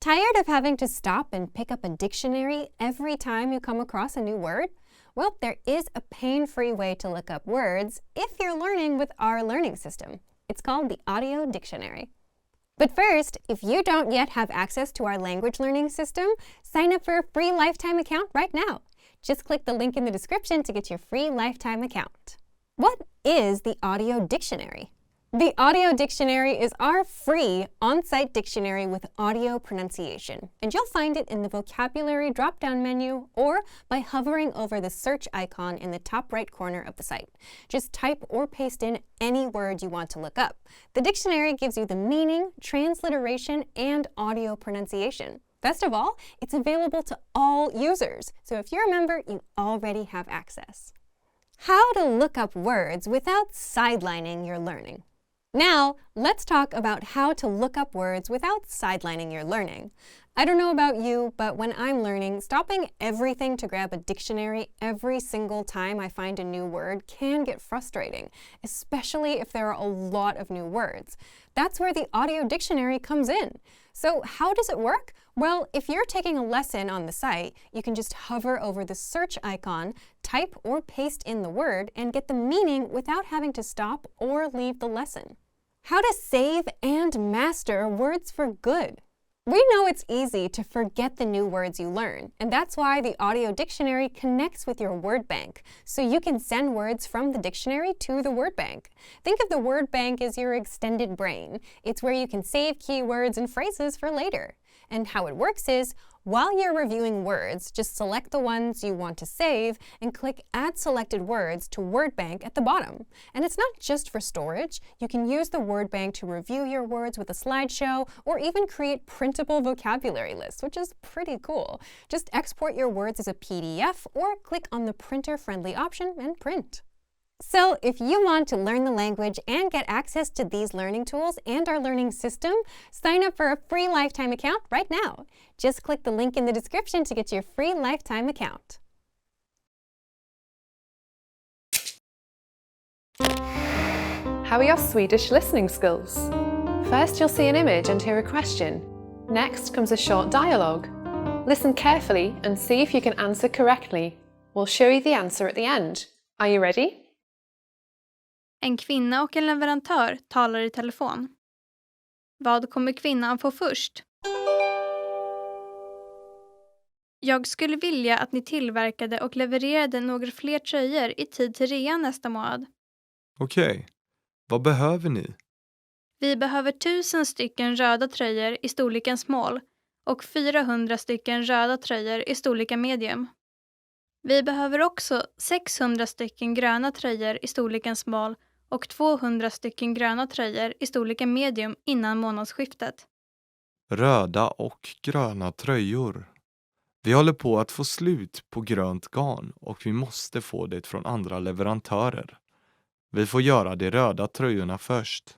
Tired of having to stop and pick up a dictionary every time you come across a new word? Well, there is a pain-free way to look up words if you're learning with our learning system. It's called the Audio Dictionary. But first, if you don't yet have access to our language learning system, sign up for a free lifetime account right now. Just click the link in the description to get your free lifetime account. What is the Audio Dictionary? The Audio Dictionary is our free on-site dictionary with audio pronunciation, and you'll find it in the vocabulary drop-down menu or by hovering over the search icon in the top right corner of the site. Just type or paste in any word you want to look up. The dictionary gives you the meaning, transliteration, and audio pronunciation. Best of all, it's available to all users, so if you're a member, you already have access. How to look up words without sidelining your learning. Now, let's talk about how to look up words without sidelining your learning. I don't know about you, but when I'm learning, stopping everything to grab a dictionary every single time I find a new word can get frustrating, especially if there are a lot of new words. That's where the Audio Dictionary comes in. So how does it work? Well, if you're taking a lesson on the site, you can just hover over the search icon, type or paste in the word, and get the meaning without having to stop or leave the lesson. How to save and master words for good. We know it's easy to forget the new words you learn, and that's why the Audio Dictionary connects with your word bank, so you can send words from the dictionary to the word bank. Think of the word bank as your extended brain. It's where you can save keywords and phrases for later. And how it works is, while you're reviewing words, just select the ones you want to save and click Add Selected Words to Word Bank at the bottom. And it's not just for storage. You can use the Word Bank to review your words with a slideshow or even create printable vocabulary lists, which is pretty cool. Just export your words as a PDF or click on the printer-friendly option and print. So if you want to learn the language and get access to these learning tools and our learning system, sign up for a free lifetime account right now. Just click the link in the description to get your free lifetime account. How are your Swedish listening skills? First, you'll see an image and hear a question. Next comes a short dialogue. Listen carefully and see if you can answer correctly. We'll show you the answer at the end. Are you ready? En kvinna och en leverantör talar i telefon. Vad kommer kvinnan få först? Jag skulle vilja att ni tillverkade och levererade några fler tröjor i tid till rean nästa månad. Okej. Vad behöver ni? Vi behöver 1000 stycken röda tröjor i storleken small och 400 stycken röda tröjor i storleken medium. Vi behöver också 600 stycken gröna tröjor i storleken small och 200 stycken gröna tröjor i storleken medium innan månadsskiftet. Röda och gröna tröjor. Vi håller på att få slut på grönt garn och vi måste få det från andra leverantörer. Vi får göra de röda tröjorna först.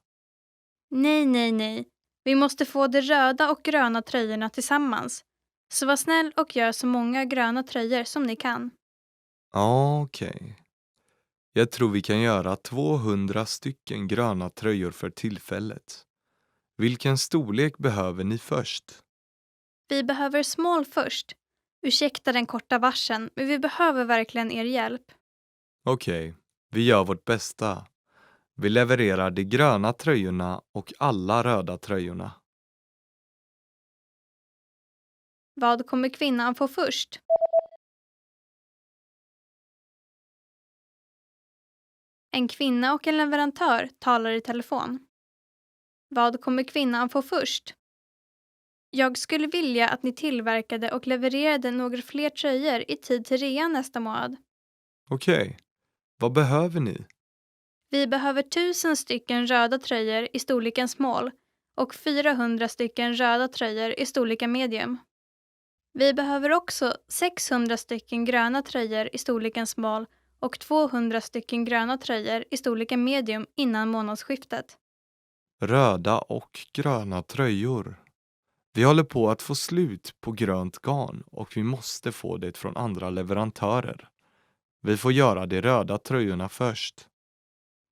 Nej. Vi måste få de röda och gröna tröjorna tillsammans. Så var snäll och gör så många gröna tröjor som ni kan. Okej. Jag tror vi kan göra 200 stycken gröna tröjor för tillfället. Vilken storlek behöver ni först? Vi behöver small först. Ursäkta den korta varseln, men vi behöver verkligen er hjälp. Okej, vi gör vårt bästa. Vi levererar de gröna tröjorna och alla röda tröjorna. Vad kommer kvinnan få först? En kvinna och en leverantör talar i telefon. Vad kommer kvinnan få först? Jag skulle vilja att ni tillverkade och levererade några fler tröjor i tid till rean nästa månad. Okej, vad behöver ni? Vi behöver 1000 stycken röda tröjor i storleken small och 400 stycken röda tröjor i storleken medium. Vi behöver också 600 stycken gröna tröjor i storleken small och 200 stycken gröna tröjor i storleken medium innan månadsskiftet. Röda och gröna tröjor. Vi håller på att få slut på grönt garn och vi måste få det från andra leverantörer. Vi får göra de röda tröjorna först.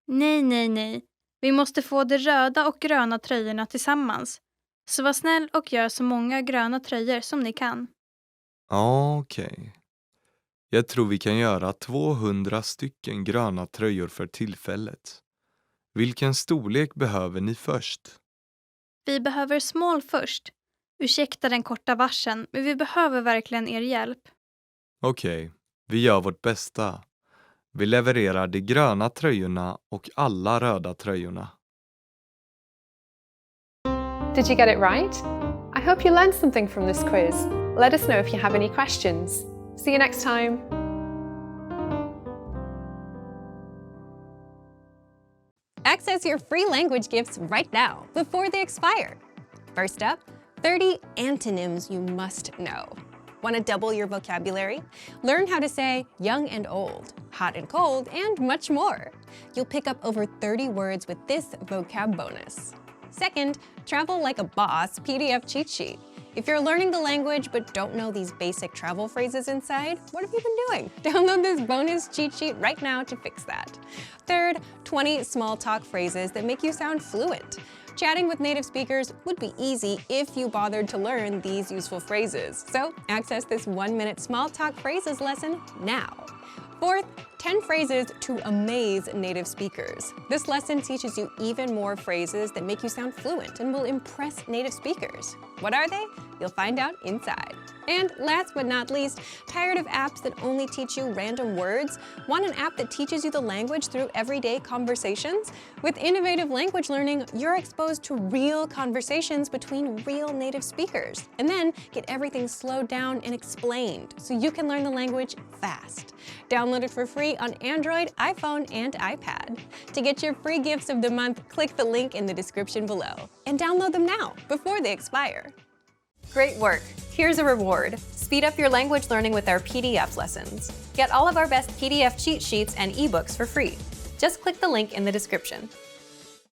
Nej. Vi måste få de röda och gröna tröjorna tillsammans. Så var snäll och gör så många gröna tröjor som ni kan. Okej. Jag tror vi kan göra 200 stycken gröna tröjor för tillfället. Vilken storlek behöver ni först? Vi behöver small först. Ursäkta den korta varseln, men vi behöver verkligen er hjälp. Okej, vi gör vårt bästa. Vi levererar de gröna tröjorna och alla röda tröjorna. Did you get it right? I hope you learned something from this quiz. Let us know if you have any questions. See you next time. Access your free language gifts right now, before they expire. First up, 30 antonyms you must know. Want to double your vocabulary? Learn how to say young and old, hot and cold, and much more. You'll pick up over 30 words with this vocab bonus. Second, travel like a boss PDF cheat sheet. If you're learning the language but don't know these basic travel phrases inside, what have you been doing? Download this bonus cheat sheet right now to fix that. Third, 20 small talk phrases that make you sound fluent. Chatting with native speakers would be easy if you bothered to learn these useful phrases. So access this 1-minute small talk phrases lesson now. Fourth, 10 phrases to amaze native speakers. This lesson teaches you even more phrases that make you sound fluent and will impress native speakers. What are they? You'll find out inside. And last but not least, tired of apps that only teach you random words? Want an app that teaches you the language through everyday conversations? With innovative language learning, you're exposed to real conversations between real native speakers. And then get everything slowed down and explained so you can learn the language fast. Download it for free on Android, iPhone, and iPad. To get your free gifts of the month, click the link in the description below. And download them now, before they expire. Great work! Here's a reward. Speed up your language learning with our PDF lessons. Get all of our best PDF cheat sheets and ebooks for free. Just click the link in the description.